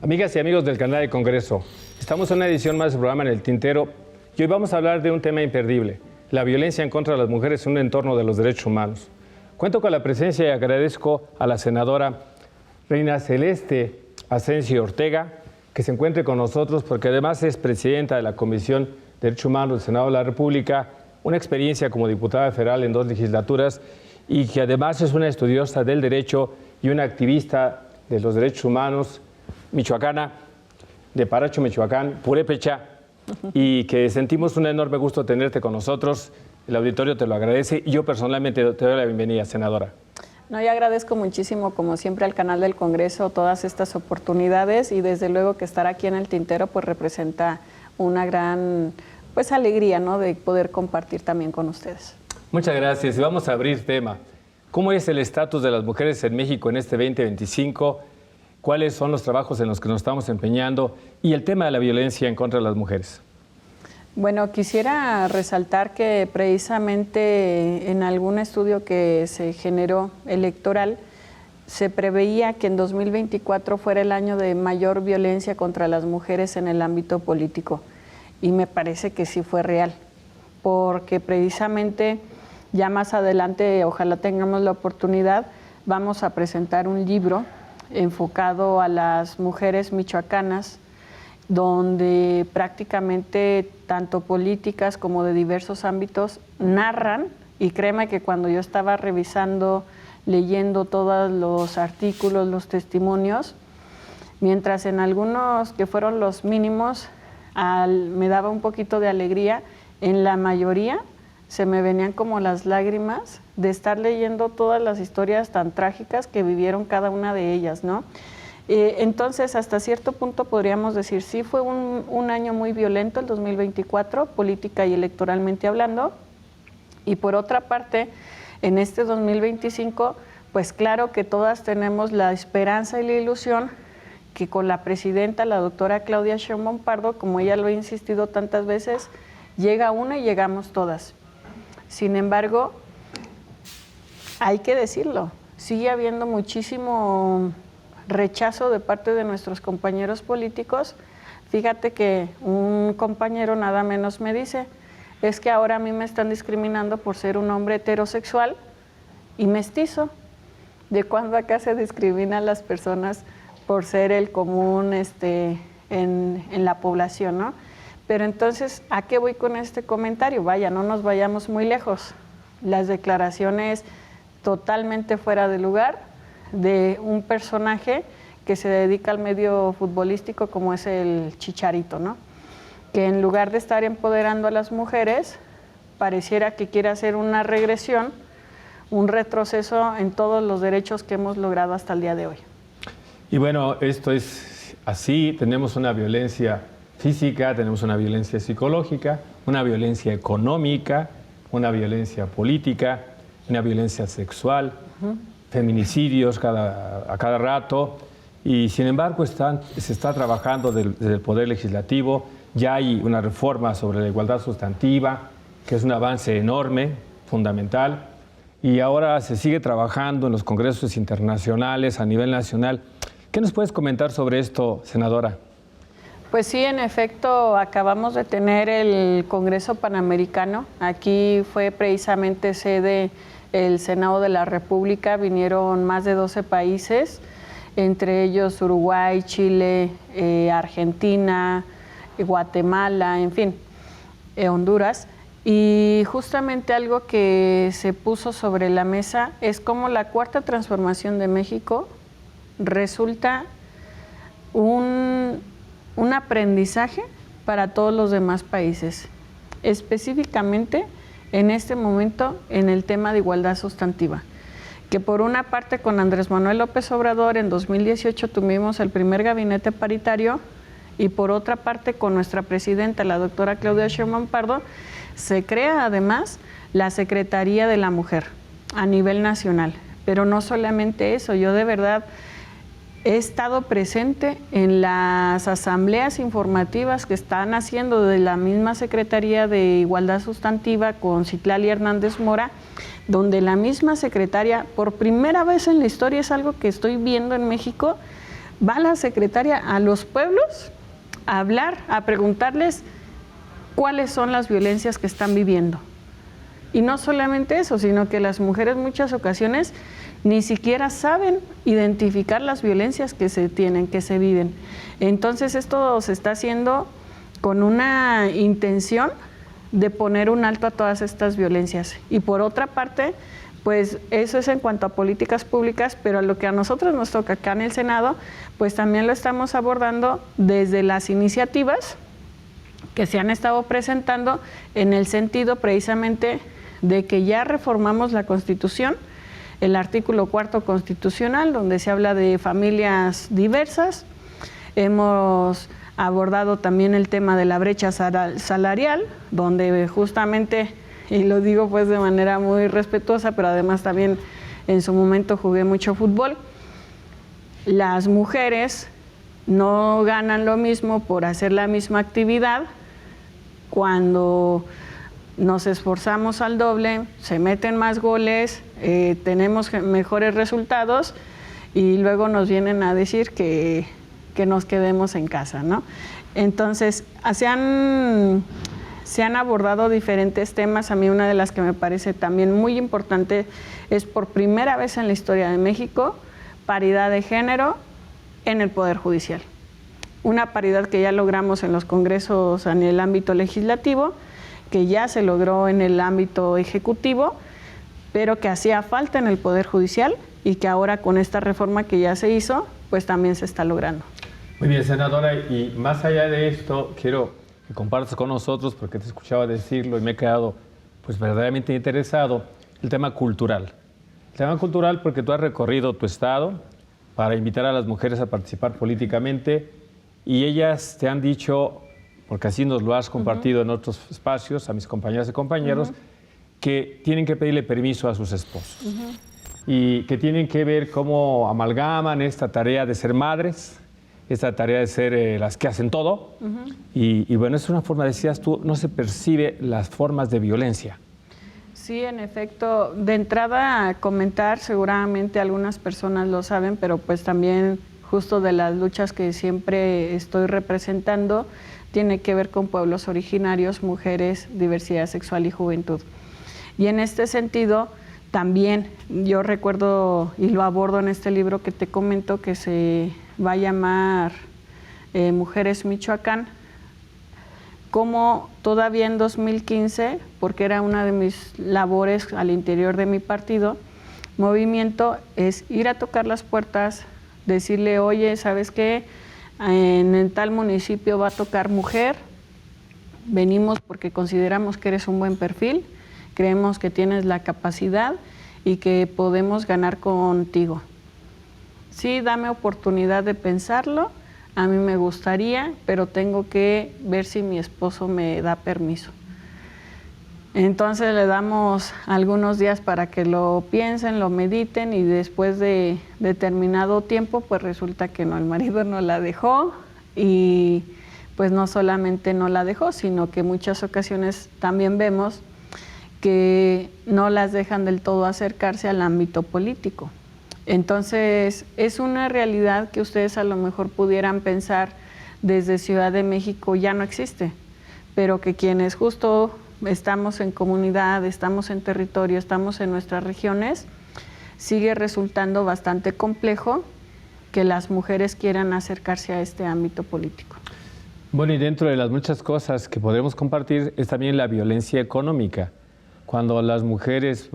Amigas y amigos del canal del Congreso, estamos en una edición más del programa En el Tintero y hoy vamos a hablar de un tema imperdible, la violencia en contra de las mujeres en un entorno de los derechos humanos. Cuento con la presencia y agradezco a la senadora Reina Celeste Asensio Ortega que se encuentre con nosotros porque además es presidenta de la Comisión de Derechos Humanos del Senado de la República, una experiencia como diputada federal en 2 legislaturas y que además es una estudiosa del derecho y una activista de los derechos humanos michoacana, de Paracho, Michoacán, purépecha, y que sentimos un enorme gusto tenerte con nosotros. El auditorio te lo agradece y yo personalmente te doy la bienvenida, senadora. No, yo agradezco muchísimo, como siempre, al canal del Congreso todas estas oportunidades y desde luego que estar aquí en el Tintero pues representa una gran alegría, ¿no?, de poder compartir también con ustedes. Muchas gracias y vamos a abrir tema. ¿Cómo es el estatus de las mujeres en México en este 2025? ¿Cuáles son los trabajos en los que nos estamos empeñando? Y el tema de la violencia en contra de las mujeres. Bueno, quisiera resaltar que precisamente en algún estudio que se generó electoral, se preveía que en 2024 fuera el año de mayor violencia contra las mujeres en el ámbito político. Y me parece que sí fue real, porque precisamente ya más adelante, ojalá tengamos la oportunidad, vamos a presentar un libro enfocado a las mujeres michoacanas, donde prácticamente tanto políticas como de diversos ámbitos narran, y créeme que cuando yo estaba revisando, leyendo todos los artículos, los testimonios, mientras en algunos que fueron los mínimos me daba un poquito de alegría, en la mayoría se me venían como las lágrimas de estar leyendo todas las historias tan trágicas que vivieron cada una de ellas, ¿no? Entonces, hasta cierto punto podríamos decir, sí fue un año muy violento, el 2024, política y electoralmente hablando, y por otra parte, en este 2025, pues claro que todas tenemos la esperanza y la ilusión que con la presidenta, la doctora Claudia Sheinbaum Pardo, como ella lo ha insistido tantas veces, llega una y llegamos todas. Sin embargo, hay que decirlo, sigue habiendo muchísimo rechazo de parte de nuestros compañeros políticos. Fíjate que un compañero nada menos me dice, es que ahora a mí me están discriminando por ser un hombre heterosexual y mestizo. ¿De cuándo acá se discrimina a las personas por ser el común en la población, ¿no? Pero entonces, ¿a qué voy con este comentario? Vaya, no nos vayamos muy lejos. Las declaraciones totalmente fuera de lugar de un personaje que se dedica al medio futbolístico como es el Chicharito, ¿no? Que en lugar de estar empoderando a las mujeres, pareciera que quiere hacer una regresión, un retroceso en todos los derechos que hemos logrado hasta el día de hoy. Y bueno, esto es así, tenemos una violencia física, tenemos una violencia psicológica, una violencia económica, una violencia política, una violencia sexual, feminicidios a cada rato, y sin embargo se está trabajando desde el Poder Legislativo. Ya hay una reforma sobre la igualdad sustantiva, que es un avance enorme, fundamental, y ahora se sigue trabajando en los congresos internacionales a nivel nacional. ¿Qué nos puedes comentar sobre esto, senadora? Pues sí, en efecto, acabamos de tener el Congreso Panamericano. Aquí fue precisamente sede el Senado de la República, vinieron más de 12 países, entre ellos Uruguay, Chile, Argentina, Guatemala, en fin, Honduras. Y justamente algo que se puso sobre la mesa es cómo la Cuarta Transformación de México resulta un aprendizaje para todos los demás países, específicamente en este momento en el tema de igualdad sustantiva, que por una parte con Andrés Manuel López Obrador en 2018 tuvimos el primer gabinete paritario y por otra parte con nuestra presidenta, la doctora Claudia Sheinbaum Pardo, se crea además la Secretaría de la Mujer a nivel nacional. Pero no solamente eso, yo de verdad he estado presente en las asambleas informativas que están haciendo de la misma Secretaría de Igualdad Sustantiva con Citlali Hernández Mora, donde la misma secretaria, por primera vez en la historia, es algo que estoy viendo en México, va la secretaria a los pueblos a hablar, a preguntarles cuáles son las violencias que están viviendo. Y no solamente eso, sino que las mujeres en muchas ocasiones ni siquiera saben identificar las violencias que se tienen, que se viven. Entonces esto se está haciendo con una intención de poner un alto a todas estas violencias. Y por otra parte, pues eso es en cuanto a políticas públicas, pero a lo que a nosotros nos toca acá en el Senado, pues también lo estamos abordando desde las iniciativas que se han estado presentando en el sentido precisamente de que ya reformamos la Constitución, el artículo 4 constitucional, donde se habla de familias diversas. Hemos abordado también el tema de la brecha salarial, donde justamente, y lo digo pues de manera muy respetuosa, pero además también en su momento jugué mucho fútbol, las mujeres no ganan lo mismo por hacer la misma actividad cuando nos esforzamos al doble, se meten más goles, tenemos mejores resultados y luego nos vienen a decir que nos quedemos en casa, ¿no? Entonces, se han abordado diferentes temas. A mí una de las que me parece también muy importante es por primera vez en la historia de México, paridad de género en el Poder Judicial. Una paridad que ya logramos en los congresos en el ámbito legislativo, que ya se logró en el ámbito ejecutivo, pero que hacía falta en el Poder Judicial y que ahora con esta reforma que ya se hizo, pues también se está logrando. Muy bien, senadora, y más allá de esto, quiero que compartas con nosotros, porque te escuchaba decirlo y me he quedado pues verdaderamente interesado, el tema cultural. El tema cultural porque tú has recorrido tu estado para invitar a las mujeres a participar políticamente y ellas te han dicho, porque así nos lo has compartido en otros espacios, a mis compañeras y compañeros, que tienen que pedirle permiso a sus esposos y que tienen que ver cómo amalgaman esta tarea de ser madres, esta tarea de ser las que hacen todo. Y bueno, es una forma, decías tú, no se percibe las formas de violencia. Sí, en efecto, de entrada a comentar, seguramente algunas personas lo saben, pero pues también justo de las luchas que siempre estoy representando, tiene que ver con pueblos originarios, mujeres, diversidad sexual y juventud. Y en este sentido, también yo recuerdo y lo abordo en este libro que te comento, que se va a llamar Mujeres Michoacán, como todavía en 2015, porque era una de mis labores al interior de mi partido, movimiento, es ir a tocar las puertas, decirle, oye, ¿sabes qué? En tal municipio va a tocar mujer, venimos porque consideramos que eres un buen perfil, creemos que tienes la capacidad y que podemos ganar contigo. Sí, dame oportunidad de pensarlo, a mí me gustaría, pero tengo que ver si mi esposo me da permiso. Entonces le damos algunos días para que lo piensen, lo mediten y después de determinado tiempo, pues resulta que no, el marido no la dejó y pues no solamente no la dejó, sino que muchas ocasiones también vemos que no las dejan del todo acercarse al ámbito político. Entonces, es una realidad que ustedes a lo mejor pudieran pensar desde Ciudad de México ya no existe, pero que quienes justo estamos en comunidad, estamos en territorio, estamos en nuestras regiones, sigue resultando bastante complejo que las mujeres quieran acercarse a este ámbito político. Bueno, y dentro de las muchas cosas que podemos compartir es también la violencia económica. Cuando las mujeres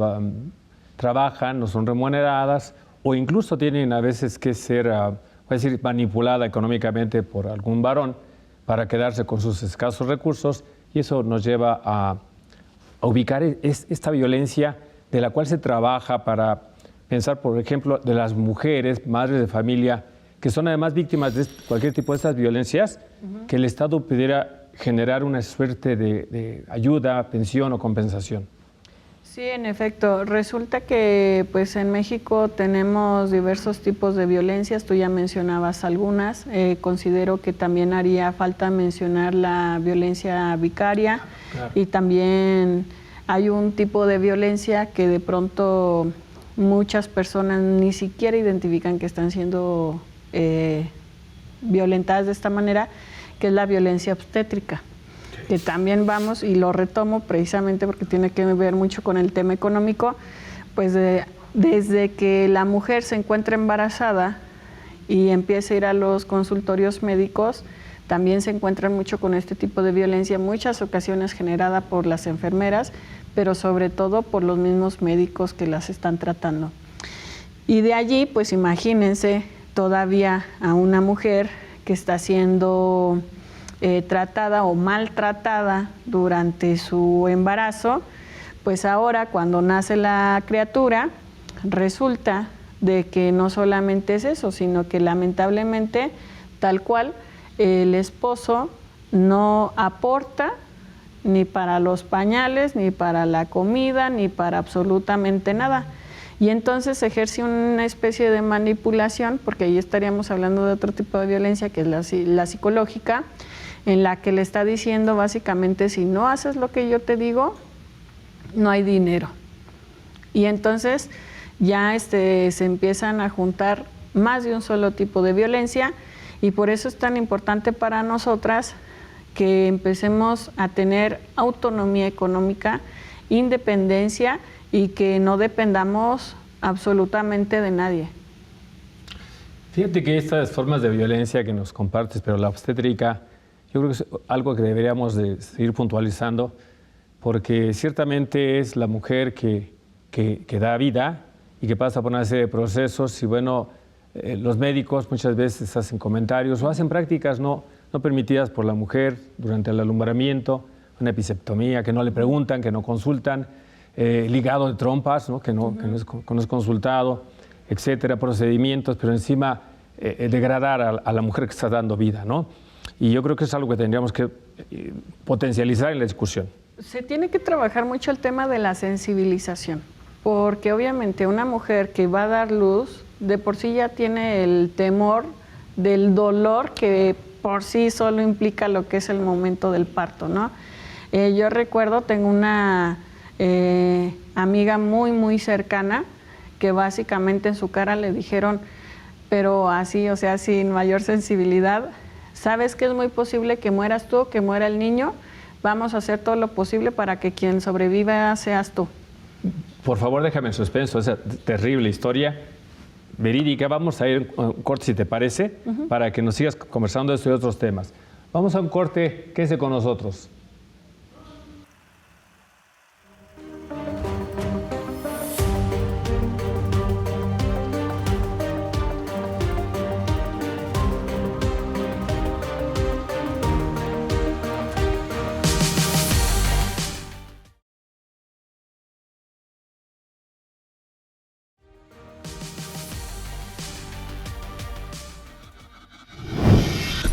trabajan, no son remuneradas o incluso tienen a veces que ser, voy a decir, manipulada económicamente por algún varón para quedarse con sus escasos recursos, y eso nos lleva a ubicar esta violencia de la cual se trabaja para pensar, por ejemplo, de las mujeres, madres de familia, que son además víctimas de cualquier tipo de estas violencias, que el Estado pudiera generar una suerte de ayuda, pensión o compensación. Sí, en efecto. Resulta que pues en México tenemos diversos tipos de violencias, tú ya mencionabas algunas, considero que también haría falta mencionar la violencia vicaria. Claro. Y también hay un tipo de violencia que de pronto muchas personas ni siquiera identifican que están siendo violentadas de esta manera, que es la violencia obstétrica, que también vamos, y lo retomo precisamente porque tiene que ver mucho con el tema económico, pues desde que la mujer se encuentra embarazada y empieza a ir a los consultorios médicos, también se encuentran mucho con este tipo de violencia, muchas ocasiones generada por las enfermeras, pero sobre todo por los mismos médicos que las están tratando. Y de allí, pues imagínense todavía a una mujer que está siendo tratada o maltratada durante su embarazo, pues ahora cuando nace la criatura, resulta de que no solamente es eso, sino que lamentablemente, tal cual, el esposo no aporta ni para los pañales, ni para la comida, ni para absolutamente nada. Y entonces ejerce una especie de manipulación, porque ahí estaríamos hablando de otro tipo de violencia, que es la psicológica, en la que le está diciendo básicamente, si no haces lo que yo te digo, no hay dinero. Y entonces ya se empiezan a juntar más de un solo tipo de violencia, y por eso es tan importante para nosotras que empecemos a tener autonomía económica, independencia, y que no dependamos absolutamente de nadie. Fíjate que estas formas de violencia que nos compartes, pero la obstétrica, yo creo que es algo que deberíamos de seguir puntualizando, porque ciertamente es la mujer que da vida y que pasa por una serie de procesos, y bueno, los médicos muchas veces hacen comentarios o hacen prácticas no permitidas por la mujer durante el alumbramiento, una episectomía, que no le preguntan, que no consultan, ligado de trompas, ¿no? Que no es consultado, etcétera, procedimientos, pero encima degradar a la mujer que está dando vida, ¿no? Y yo creo que es algo que tendríamos que potencializar en la discusión. Se tiene que trabajar mucho el tema de la sensibilización, porque obviamente una mujer que va a dar luz, de por sí ya tiene el temor del dolor que por sí solo implica lo que es el momento del parto, ¿no? Yo recuerdo, tengo una amiga muy cercana que básicamente en su cara le dijeron, pero así, o sea, sin mayor sensibilidad, sabes que es muy posible que mueras tú o que muera el niño, vamos a hacer todo lo posible para que quien sobreviva seas tú. Por favor, déjame en suspenso esa terrible historia verídica. Vamos a ir a un corte, si te parece, para que nos sigas conversando de esto y otros temas. Vamos a un corte, quédese con nosotros.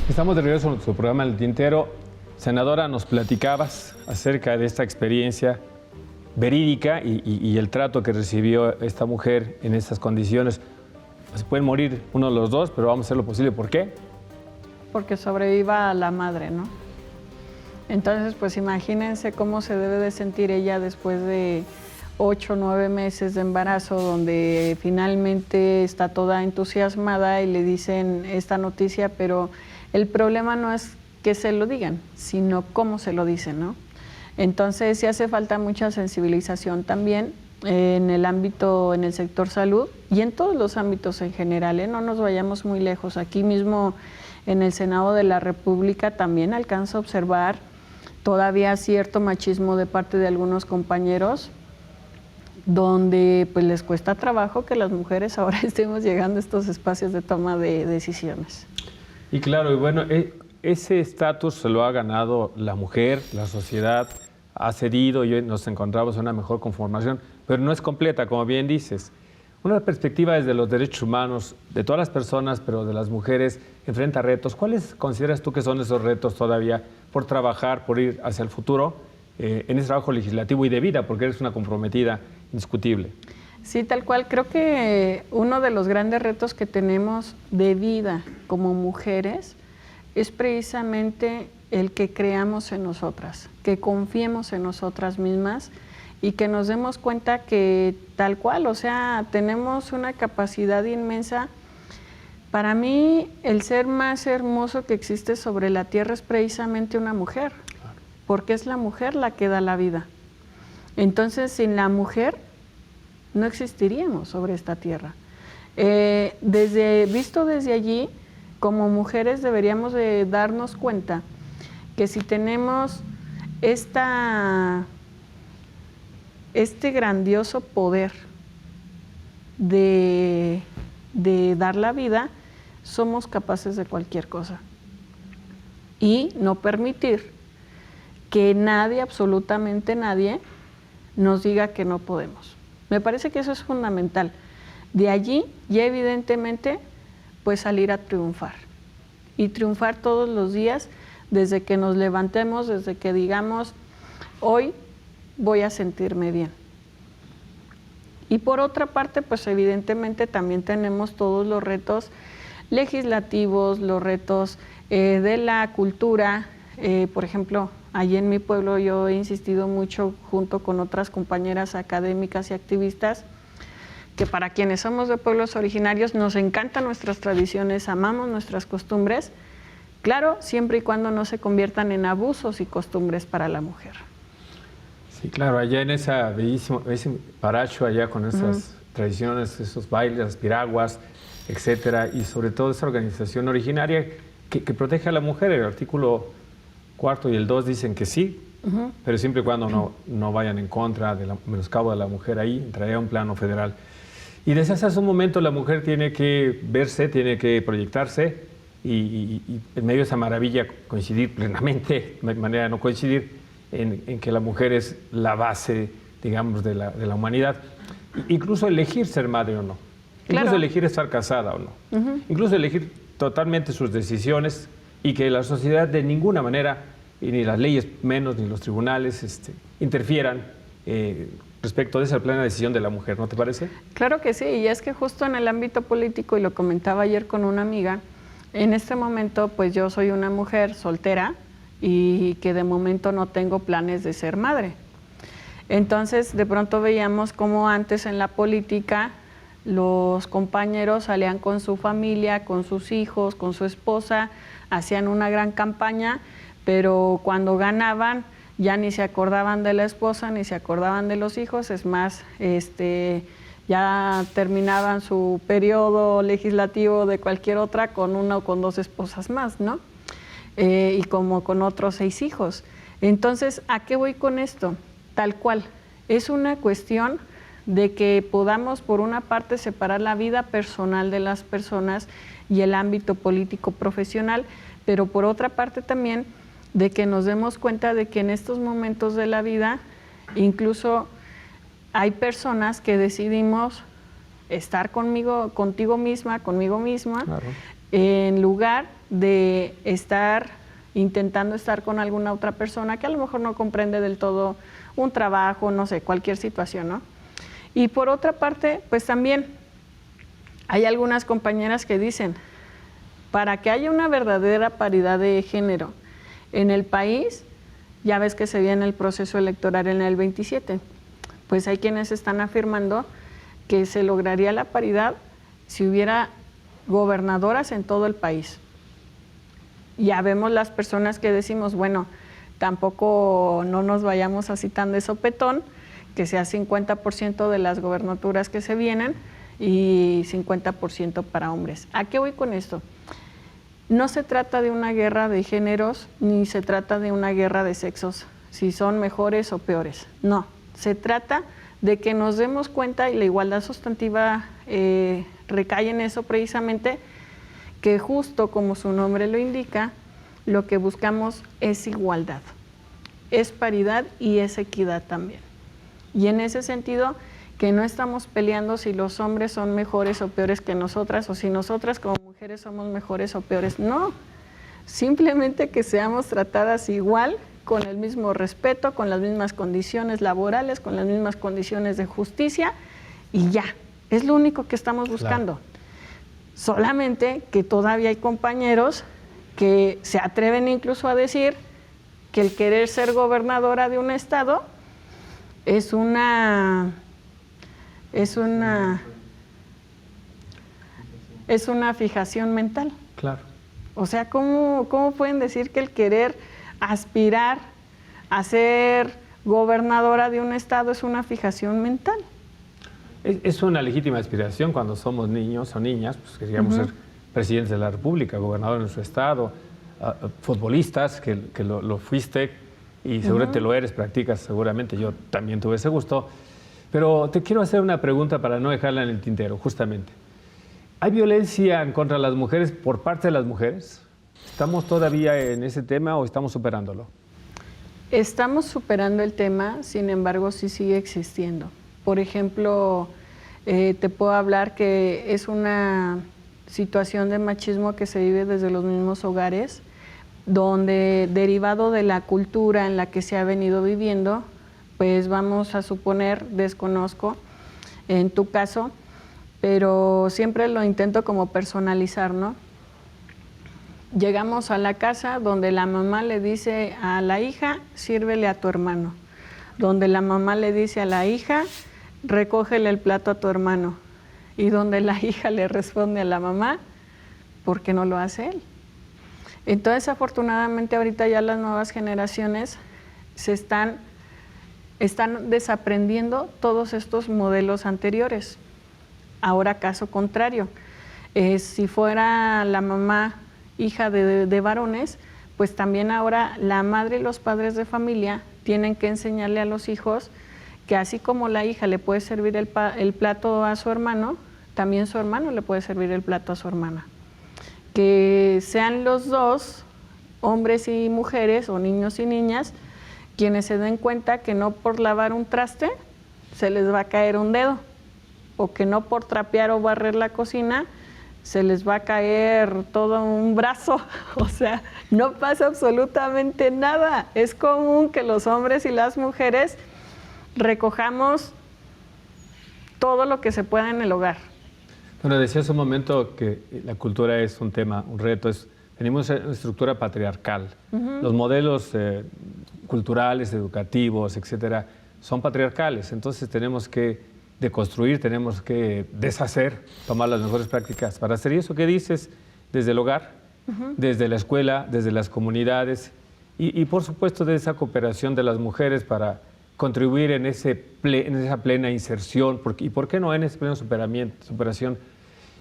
Estamos de regreso en nuestro programa El Tintero. Senadora, nos platicabas acerca de esta experiencia verídica y el trato que recibió esta mujer en estas condiciones. Se pueden morir uno de los dos, pero vamos a hacer lo posible. ¿Por qué? Porque sobreviva la madre, ¿no? Entonces, pues imagínense cómo se debe de sentir ella después de 8 o 9 meses de embarazo, donde finalmente está toda entusiasmada y le dicen esta noticia, pero el problema no es que se lo digan, sino cómo se lo dicen, ¿no? Entonces sí hace falta mucha sensibilización también en el ámbito, en el sector salud y en todos los ámbitos en general, ¿eh? No nos vayamos muy lejos. Aquí mismo en el Senado de la República también alcanza a observar todavía cierto machismo de parte de algunos compañeros, donde pues les cuesta trabajo que las mujeres ahora estemos llegando a estos espacios de toma de decisiones. Y claro, y bueno, ese estatus se lo ha ganado la mujer, la sociedad ha cedido y hoy nos encontramos en una mejor conformación, pero no es completa, como bien dices. Una perspectiva desde los derechos humanos de todas las personas, pero de las mujeres, enfrenta retos. ¿Cuáles consideras tú que son esos retos todavía por trabajar, por ir hacia el futuro en ese trabajo legislativo y de vida, porque eres una comprometida indiscutible? Sí, tal cual. Creo que uno de los grandes retos que tenemos de vida como mujeres es precisamente el que creamos en nosotras, que confiemos en nosotras mismas y que nos demos cuenta que tal cual, o sea, tenemos una capacidad inmensa Para mí, el ser más hermoso que existe sobre la tierra es precisamente una mujer, porque es la mujer la que da la vida. Entonces, sin la mujer, no existiríamos sobre esta tierra. Visto desde allí, como mujeres deberíamos de darnos cuenta que si tenemos este grandioso poder de dar la vida, somos capaces de cualquier cosa. Y no permitir que nadie, absolutamente nadie, nos diga que no podemos. Me parece que eso es fundamental. De allí, ya evidentemente, pues salir a triunfar. Y triunfar todos los días, desde que nos levantemos, desde que digamos, hoy voy a sentirme bien. Y por otra parte, pues evidentemente también tenemos todos los retos legislativos, los retos de la cultura. Por ejemplo, allí en mi pueblo yo he insistido mucho junto con otras compañeras académicas y activistas que para quienes somos de pueblos originarios nos encantan nuestras tradiciones, amamos nuestras costumbres, claro, siempre y cuando no se conviertan en abusos y costumbres para la mujer. Sí, claro, allá en ese paracho, allá con esas tradiciones, esos bailes, las piraguas, etcétera, y sobre todo esa organización originaria que protege a la mujer. El artículo 4 y el 2 dicen que sí, pero siempre y cuando no vayan en contra del menoscabo de la mujer, ahí entraría un plano federal. Y desde hace un momento la mujer tiene que verse, tiene que proyectarse y en medio de esa maravilla coincidir plenamente, de manera de no coincidir, en que la mujer es la base, digamos, de la humanidad. Incluso elegir ser madre o no. Incluso claro. Elegir estar casada o no. Incluso elegir totalmente sus decisiones y que la sociedad de ninguna manera, y ni las leyes menos, ni los tribunales, interfieran respecto de esa plena decisión de la mujer, ¿no te parece? Claro que sí, y es que justo en el ámbito político, y lo comentaba ayer con una amiga, en este momento pues yo soy una mujer soltera y que de momento no tengo planes de ser madre. Entonces de pronto veíamos cómo antes en la política los compañeros salían con su familia, con sus hijos, con su esposa, hacían una gran campaña, pero cuando ganaban ya ni se acordaban de la esposa, ni se acordaban de los hijos, es más, ya terminaban su periodo legislativo de cualquier otra con una o con dos esposas más, ¿no? Y como con otros 6 hijos. Entonces, ¿a qué voy con esto? Tal cual, es una cuestión de que podamos, por una parte, separar la vida personal de las personas y el ámbito político profesional, pero por otra parte también de que nos demos cuenta de que en estos momentos de la vida incluso hay personas que decidimos estar contigo misma, conmigo misma, claro, en lugar de estar intentando estar con alguna otra persona que a lo mejor no comprende del todo un trabajo, no sé, cualquier situación, ¿no? Y por otra parte, pues también hay algunas compañeras que dicen, para que haya una verdadera paridad de género en el país, ya ves que se viene el proceso electoral en el 27, pues hay quienes están afirmando que se lograría la paridad si hubiera gobernadoras en todo el país. Ya vemos las personas que decimos, bueno, tampoco no nos vayamos así tan de sopetón, que sea 50% de las gobernaturas que se vienen y 50% para hombres. ¿A qué voy con esto? No se trata de una guerra de géneros, ni se trata de una guerra de sexos, si son mejores o peores. No, se trata de que nos demos cuenta, y la igualdad sustantiva recae en eso precisamente, que justo como su nombre lo indica, lo que buscamos es igualdad, es paridad y es equidad también. Y en ese sentido, que no estamos peleando si los hombres son mejores o peores que nosotras, o si nosotras como mujeres somos mejores o peores, no, simplemente que seamos tratadas igual, con el mismo respeto, con las mismas condiciones laborales, con las mismas condiciones de justicia, y ya, es lo único que estamos buscando. Claro. Solamente que todavía hay compañeros que se atreven incluso a decir que el querer ser gobernadora de un estado es una es una fijación mental. Claro. O sea, ¿cómo pueden decir que el querer aspirar a ser gobernadora de un estado es una fijación mental? Es una legítima aspiración cuando somos niños o niñas, pues queríamos ser presidentes de la República, gobernador de nuestro estado, futbolistas, que lo fuiste y seguramente lo eres, practicas seguramente, yo también tuve ese gusto. Pero te quiero hacer una pregunta para no dejarla en el tintero, justamente. ¿Hay violencia en contra de las mujeres por parte de las mujeres? ¿Estamos todavía en ese tema o estamos superándolo? Estamos superando el tema, sin embargo, sí sigue existiendo. Por ejemplo, te puedo hablar que es una situación de machismo que se vive desde los mismos hogares, donde derivado de la cultura en la que se ha venido viviendo, pues vamos a suponer, desconozco en tu caso, pero siempre lo intento como personalizar, ¿no? Llegamos a la casa donde la mamá le dice a la hija, sírvele a tu hermano, donde la mamá le dice a la hija, recógele el plato a tu hermano, y donde la hija le responde a la mamá, ¿por qué no lo hace él? Entonces, afortunadamente, ahorita ya las nuevas generaciones están desaprendiendo todos estos modelos anteriores. Ahora, caso contrario, si fuera la mamá hija de varones, pues también ahora la madre y los padres de familia tienen que enseñarle a los hijos que así como la hija le puede servir el plato a su hermano, también su hermano le puede servir el plato a su hermana. Que sean los dos, hombres y mujeres o niños y niñas, quienes se den cuenta que no por lavar un traste se les va a caer un dedo, o que no por trapear o barrer la cocina se les va a caer todo un brazo. O sea, no pasa absolutamente nada. Es común que los hombres y las mujeres recojamos todo lo que se pueda en el hogar. Bueno, decía hace un momento que la cultura es un tema, un reto. Tenemos una estructura patriarcal. Los modelos culturales, educativos, etcétera, son patriarcales. Entonces tenemos que deconstruir, tenemos que deshacer, tomar las mejores prácticas para hacer eso que dices desde el hogar, desde la escuela, desde las comunidades y por supuesto de esa cooperación de las mujeres para contribuir en esa plena inserción y por qué no en ese pleno superación.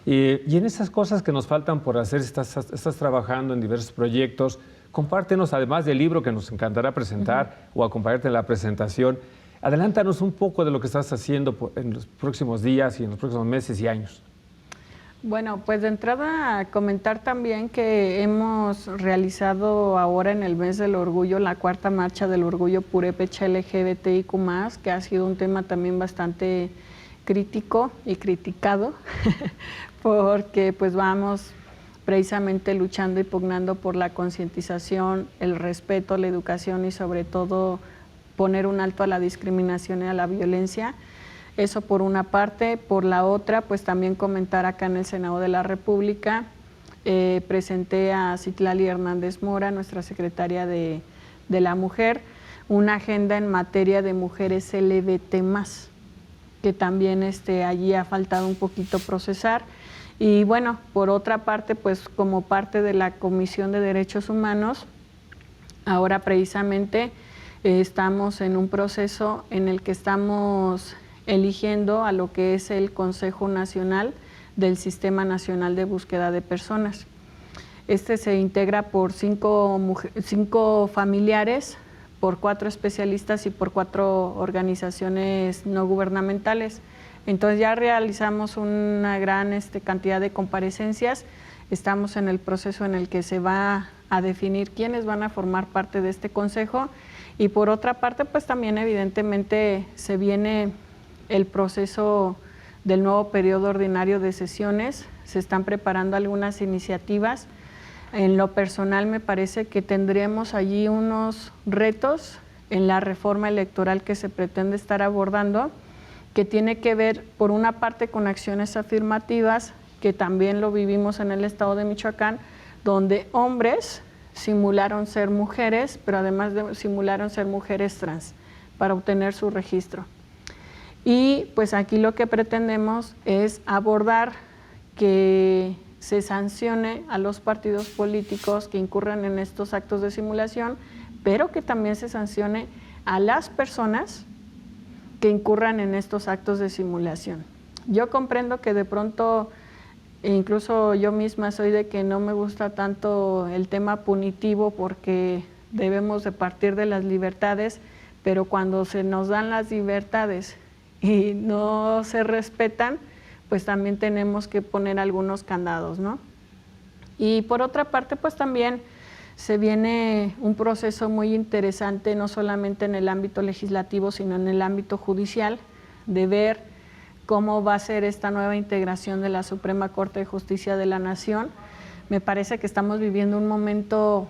Y en esas cosas que nos faltan por hacer, estás trabajando en diversos proyectos. Compártenos, además del libro que nos encantará presentar o acompañarte en la presentación, adelántanos un poco de lo que estás haciendo en los próximos días y en los próximos meses y años. Bueno, pues de entrada comentar también que hemos realizado ahora en el mes del orgullo la cuarta marcha del orgullo purépecha LGBTIQ+, que ha sido un tema también bastante crítico y criticado, porque pues vamos precisamente luchando y pugnando por la concientización, el respeto, la educación y sobre todo poner un alto a la discriminación y a la violencia. Eso por una parte. Por la otra, pues también comentar acá en el Senado de la República, presenté a Citlali Hernández Mora, nuestra secretaria de la Mujer, una agenda en materia de mujeres LGBT+, que también allí ha faltado un poquito procesar. Y bueno, por otra parte, pues como parte de la Comisión de Derechos Humanos, ahora precisamente estamos en un proceso en el que estamos eligiendo a lo que es el Consejo Nacional del Sistema Nacional de Búsqueda de Personas. Se integra por 5 familiares, por 4 especialistas y por 4 organizaciones no gubernamentales. Entonces ya realizamos una gran cantidad de comparecencias. Estamos en el proceso en el que se va a definir quiénes van a formar parte de este consejo. Y por otra parte, pues también evidentemente se viene el proceso del nuevo periodo ordinario de sesiones. Se están preparando algunas iniciativas. En lo personal me parece que tendremos allí unos retos en la reforma electoral que se pretende estar abordando, que tiene que ver por una parte con acciones afirmativas, que también lo vivimos en el estado de Michoacán, donde hombres simularon ser mujeres, pero además simularon ser mujeres trans para obtener su registro. Y pues aquí lo que pretendemos es abordar que se sancione a los partidos políticos que incurran en estos actos de simulación, pero que también se sancione a las personas que incurran en estos actos de simulación. Yo comprendo que de pronto, incluso yo misma soy de que no me gusta tanto el tema punitivo porque debemos de partir de las libertades, pero cuando se nos dan las libertades y no se respetan, pues también tenemos que poner algunos candados, ¿no? Y por otra parte, pues también se viene un proceso muy interesante, no solamente en el ámbito legislativo, sino en el ámbito judicial, de ver cómo va a ser esta nueva integración de la Suprema Corte de Justicia de la Nación. Me parece que estamos viviendo un momento,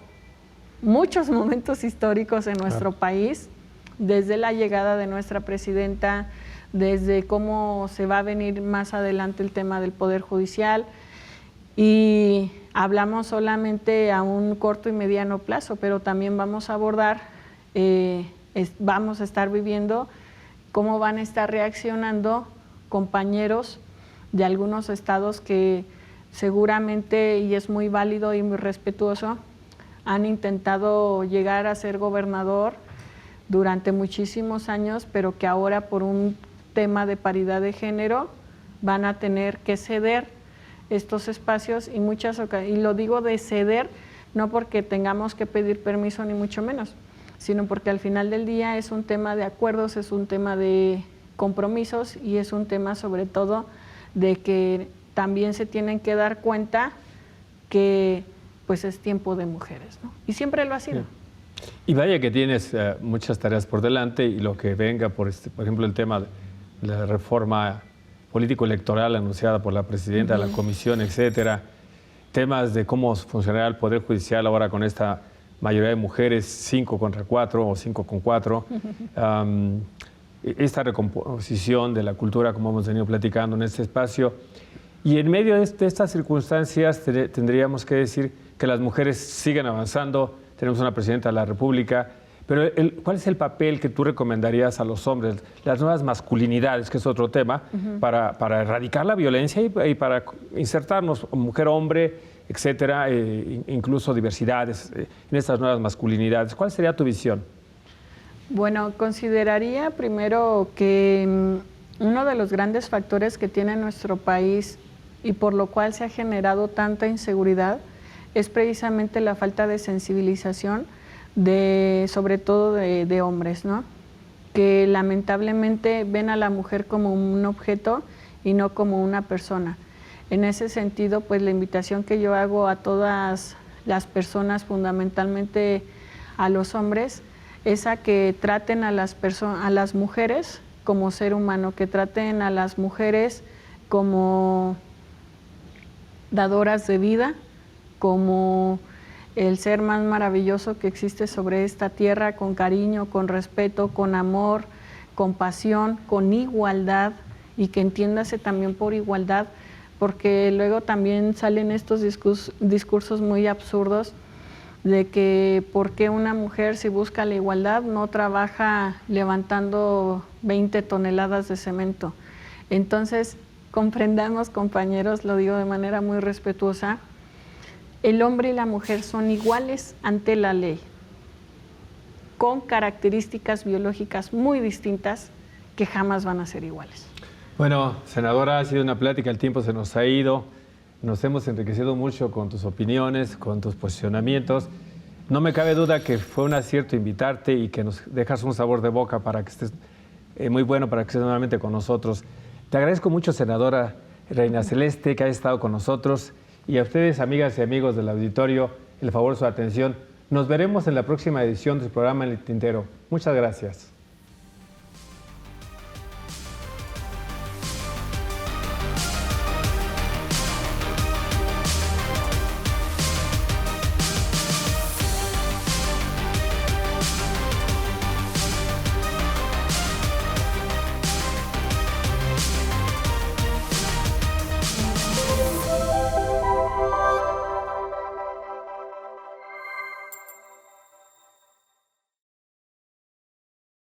muchos momentos históricos en nuestro país, desde la llegada de nuestra presidenta, desde cómo se va a venir más adelante el tema del Poder Judicial, y hablamos solamente a un corto y mediano plazo, pero también vamos a abordar, vamos a estar viviendo cómo van a estar reaccionando compañeros de algunos estados que seguramente, y es muy válido y muy respetuoso, han intentado llegar a ser gobernador durante muchísimos años, pero que ahora por un tema de paridad de género van a tener que ceder estos espacios y lo digo de ceder no porque tengamos que pedir permiso ni mucho menos, sino porque al final del día es un tema de acuerdos, es un tema de compromisos y es un tema sobre todo de que también se tienen que dar cuenta que pues es tiempo de mujeres, ¿no? Y siempre lo ha sido. Y vaya que tienes muchas tareas por delante y lo que venga, por ejemplo, el tema de la reforma político-electoral anunciada por la presidenta de la comisión, etcétera, temas de cómo funcionará el Poder Judicial ahora con esta mayoría de mujeres, 5 contra 4 o 5 con 4, esta recomposición de la cultura, como hemos venido platicando en este espacio. Y en medio de estas circunstancias tendríamos que decir que las mujeres siguen avanzando, tenemos una presidenta de la República, pero ¿cuál es el papel que tú recomendarías a los hombres, las nuevas masculinidades, que es otro tema, para erradicar la violencia y para insertarnos mujer-hombre, etcétera, incluso diversidades en estas nuevas masculinidades? ¿Cuál sería tu visión? Bueno, consideraría primero que uno de los grandes factores que tiene nuestro país y por lo cual se ha generado tanta inseguridad es precisamente la falta de sensibilización sobre todo de hombres, ¿no? Que lamentablemente ven a la mujer como un objeto y no como una persona. En ese sentido, pues la invitación que yo hago a todas las personas, fundamentalmente a los hombres, es a que traten a las mujeres como ser humano, que traten a las mujeres como dadoras de vida, como el ser más maravilloso que existe sobre esta tierra, con cariño, con respeto, con amor, con pasión, con igualdad, y que entiéndase también por igualdad, porque luego también salen estos discursos muy absurdos de que por qué una mujer, si busca la igualdad, no trabaja levantando 20 toneladas de cemento. Entonces, comprendamos, compañeros, lo digo de manera muy respetuosa, el hombre y la mujer son iguales ante la ley, con características biológicas muy distintas que jamás van a ser iguales. Bueno, senadora, ha sido una plática, el tiempo se nos ha ido, nos hemos enriquecido mucho con tus opiniones, con tus posicionamientos. No me cabe duda que fue un acierto invitarte y que nos dejas un sabor de boca para que estés muy bueno, para que estés nuevamente con nosotros. Te agradezco mucho, senadora Reina Celeste, que haya estado con nosotros. Y a ustedes, amigas y amigos del auditorio, el favor de su atención. Nos veremos en la próxima edición del programa En el Tintero. Muchas gracias.